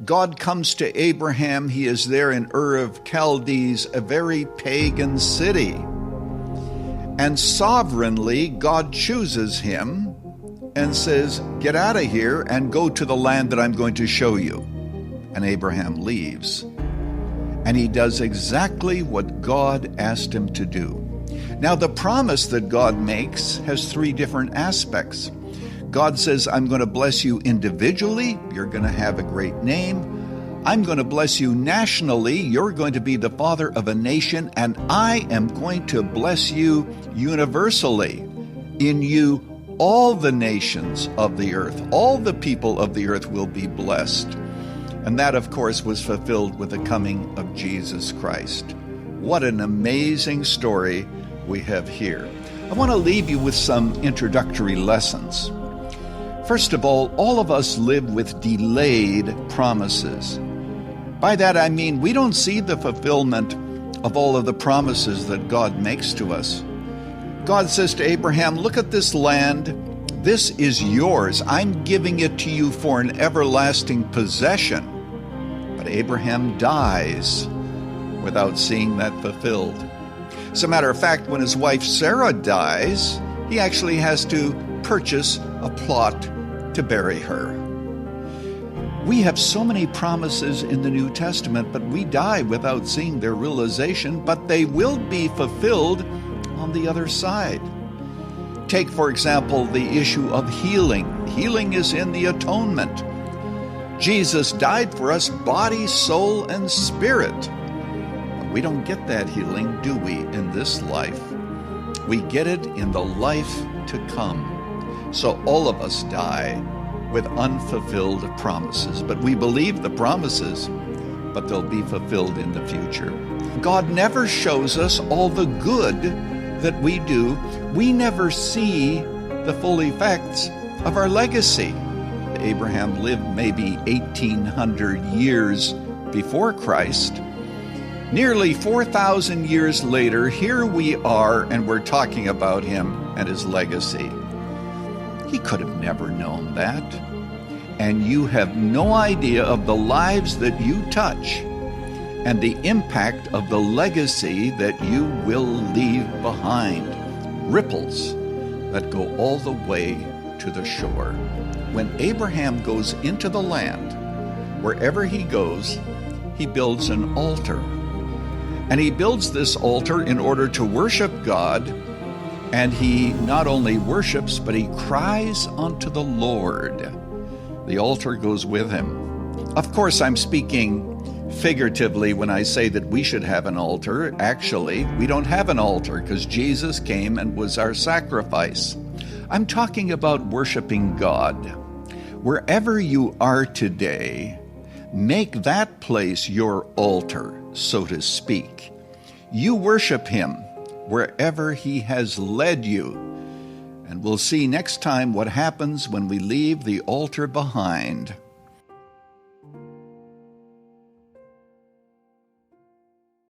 God comes to Abraham. He is there in Ur of Chaldees, a very pagan city. And sovereignly, God chooses him and says, get out of here and go to the land that I'm going to show you. And Abraham leaves. And he does exactly what God asked him to do. Now, the promise that God makes has three different aspects. God says, I'm going to bless you individually. You're going to have a great name. I'm going to bless you nationally. You're going to be the father of a nation. And I am going to bless you universally. In you, all the nations of the earth, all the people of the earth will be blessed. And that, of course, was fulfilled with the coming of Jesus Christ. What an amazing story we have here. I want to leave you with some introductory lessons. First of all of us live with delayed promises. By that I mean we don't see the fulfillment of all of the promises that God makes to us. God says to Abraham, look at this land. This is yours. I'm giving it to you for an everlasting possession. But Abraham dies without seeing that fulfilled. As a matter of fact, when his wife Sarah dies, he actually has to purchase a plot to bury her. We have so many promises in the New Testament, but we die without seeing their realization, but they will be fulfilled on the other side. Take, for example, the issue of healing. Healing is in the atonement. Jesus died for us, body, soul, and spirit. But we don't get that healing, do we, in this life? We get it in the life to come. So all of us die with unfulfilled promises. But we believe the promises, but they'll be fulfilled in the future. God never shows us all the good that we do. We never see the full effects of our legacy. Abraham lived maybe 1,800 years before Christ. Nearly 4,000 years later, here we are, and we're talking about him and his legacy. He could have never known that. And you have no idea of the lives that you touch and the impact of the legacy that you will leave behind. Ripples that go all the way to the shore. When Abraham goes into the land, wherever he goes, he builds an altar. And he builds this altar in order to worship God. And he not only worships, but he cries unto the Lord. The altar goes with him. Of course, I'm speaking figuratively when I say that we should have an altar. Actually, we don't have an altar because Jesus came and was our sacrifice. I'm talking about worshiping God. Wherever you are today, make that place your altar, so to speak. You worship him wherever he has led you. And we'll see next time what happens when we leave the altar behind.